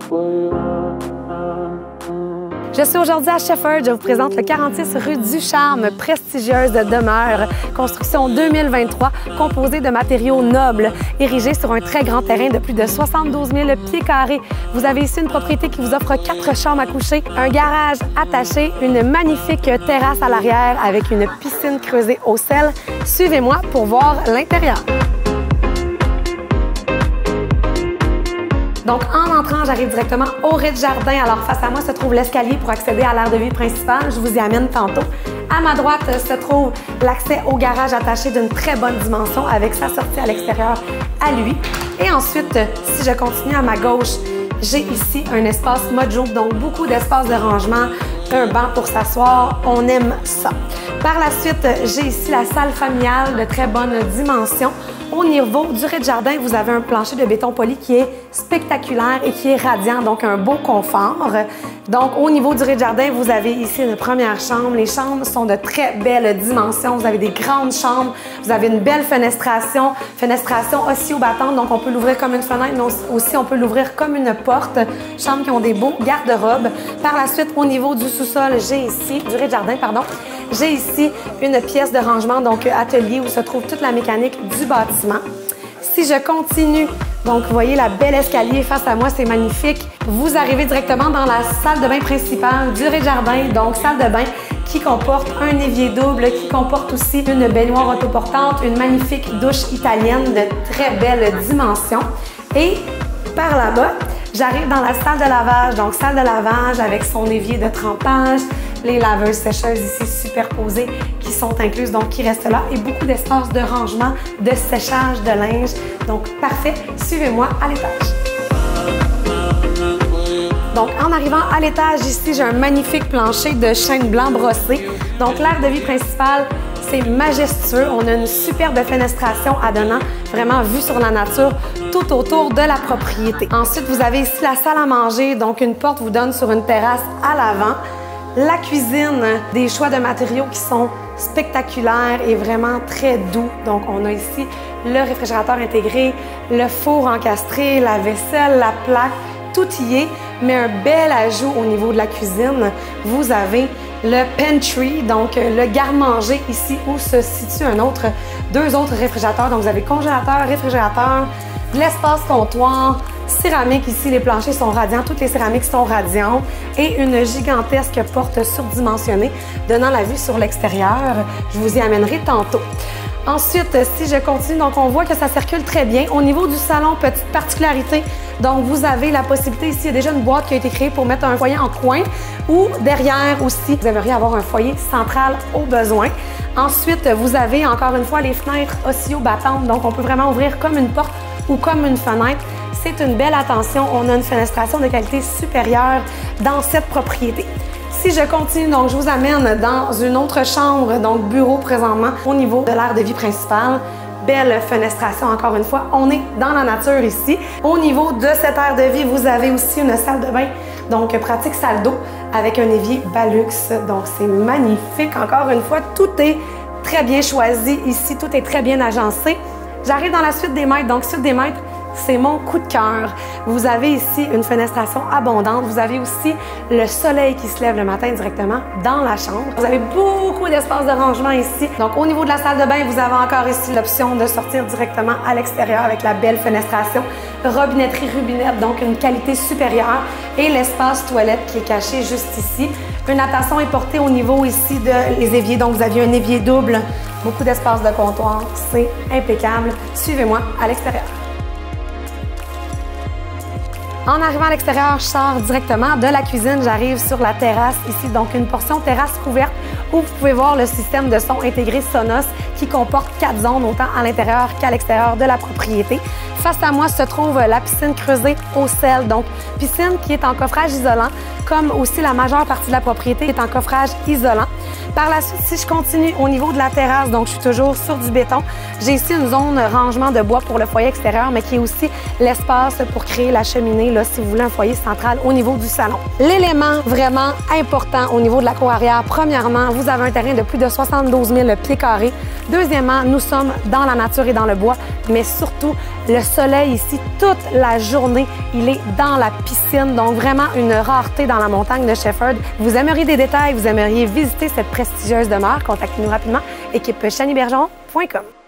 Je suis aujourd'hui à Shefford. Je vous présente le 46 rue du Charme, prestigieuse demeure, construction 2023, composée de matériaux nobles, érigée sur un très grand terrain de plus de 72 000 pieds carrés. Vous avez ici une propriété qui vous offre 4 chambres à coucher, un garage attaché, une magnifique terrasse à l'arrière avec une piscine creusée au sel. Suivez-moi pour voir l'intérieur. Donc, en entrant, j'arrive directement au rez-de-jardin. Alors, face à moi se trouve l'escalier pour accéder à l'aire de vie principale. Je vous y amène tantôt. À ma droite se trouve l'accès au garage attaché d'une très bonne dimension avec sa sortie à l'extérieur à lui. Et ensuite, si je continue à ma gauche, j'ai ici un espace mojo, donc beaucoup d'espace de rangement, un banc pour s'asseoir. On aime ça. Par la suite, j'ai ici la salle familiale de très bonne dimension. Au niveau du rez-de-jardin, vous avez un plancher de béton poli qui est spectaculaire et qui est radiant, donc un beau confort. Donc, au niveau du rez-de-jardin, vous avez ici une première chambre. Les chambres sont de très belles dimensions. Vous avez des grandes chambres. Vous avez une belle fenestration oscillo-battante, donc on peut l'ouvrir comme une fenêtre, mais aussi on peut l'ouvrir comme une porte. Chambres qui ont des beaux garde-robes. Par la suite, au niveau du sous-sol, du rez-de-jardin, pardon, j'ai ici une pièce de rangement, donc atelier, où se trouve toute la mécanique du bâtiment. Si je continue, donc vous voyez la belle escalier face à moi, c'est magnifique. Vous arrivez directement dans la salle de bain principale du rez-de-jardin, donc salle de bain qui comporte un évier double, qui comporte aussi une baignoire autoportante, une magnifique douche italienne de très belle dimension. Et par là-bas, j'arrive dans la salle de lavage, donc salle de lavage avec son évier de trempage, les laveuses sécheuses ici superposées qui sont incluses, donc qui restent là, et beaucoup d'espace de rangement, de séchage de linge. Donc parfait, suivez-moi à l'étage. Donc en arrivant à l'étage ici, j'ai un magnifique plancher de chêne blanc brossé. Donc l'aire de vie principale, c'est majestueux. On a une superbe fenestration adonnant vraiment vue sur la nature tout autour de la propriété. Ensuite, vous avez ici la salle à manger, donc une porte vous donne sur une terrasse à l'avant. La cuisine, des choix de matériaux qui sont spectaculaires et vraiment très doux. Donc, on a ici le réfrigérateur intégré, le four encastré, la vaisselle, la plaque, tout y est. Mais un bel ajout au niveau de la cuisine, vous avez le pantry, donc le garde-manger ici où se situent deux autres réfrigérateurs. Donc, vous avez congélateur, réfrigérateur, de l'espace comptoir, céramique ici, les planchers sont radiants, toutes les céramiques sont radiantes et une gigantesque porte surdimensionnée donnant la vue sur l'extérieur. Je vous y amènerai tantôt. Ensuite, si je continue, donc on voit que ça circule très bien. Au niveau du salon, petite particularité, donc vous avez la possibilité ici, il y a déjà une boîte qui a été créée pour mettre un foyer en coin ou derrière aussi, vous aimeriez avoir un foyer central au besoin. Ensuite, vous avez encore une fois les fenêtres oscillo-battantes, donc on peut vraiment ouvrir comme une porte ou comme une fenêtre. C'est une belle attention, on a une fenestration de qualité supérieure dans cette propriété. Si je continue, donc je vous amène dans une autre chambre, donc bureau présentement au niveau de l'aire de vie principale. Belle fenestration encore une fois, on est dans la nature ici. Au niveau de cette aire de vie, vous avez aussi une salle de bain, donc pratique salle d'eau avec un évier Balux, donc c'est magnifique. Encore une fois, tout est très bien choisi ici, tout est très bien agencé. J'arrive dans la suite des maîtres, donc suite des maîtres, c'est mon coup de cœur. Vous avez ici une fenestration abondante. Vous avez aussi le soleil qui se lève le matin directement dans la chambre. Vous avez beaucoup d'espace de rangement ici. Donc, au niveau de la salle de bain, vous avez encore ici l'option de sortir directement à l'extérieur avec la belle fenestration. Robinetterie Rubinette, donc une qualité supérieure. Et l'espace toilette qui est caché juste ici. Une attention est portée au niveau ici des éviers. Donc, vous avez un évier double. Beaucoup d'espace de comptoir. C'est impeccable. Suivez-moi à l'extérieur. En arrivant à l'extérieur, je sors directement de la cuisine. J'arrive sur la terrasse ici, donc une portion terrasse couverte où vous pouvez voir le système de son intégré Sonos qui comporte 4 zones, autant à l'intérieur qu'à l'extérieur de la propriété. Face à moi se trouve la piscine creusée au sel, donc piscine qui est en coffrage isolant. comme aussi la majeure partie de la propriété est en coffrage isolant. Par la suite, si je continue au niveau de la terrasse, donc je suis toujours sur du béton, j'ai ici une zone rangement de bois pour le foyer extérieur, mais qui est aussi l'espace pour créer la cheminée, là, si vous voulez un foyer central au niveau du salon. L'élément vraiment important au niveau de la cour arrière, premièrement, vous avez un terrain de plus de 72 000 pieds carrés. Deuxièmement, nous sommes dans la nature et dans le bois, mais surtout, le soleil ici, toute la journée, il est dans la piscine, donc vraiment une rareté dans la montagne de Shefford. Vous aimeriez des détails, vous aimeriez visiter cette prestigieuse demeure, contactez-nous rapidement, équipe chanibergeron.com.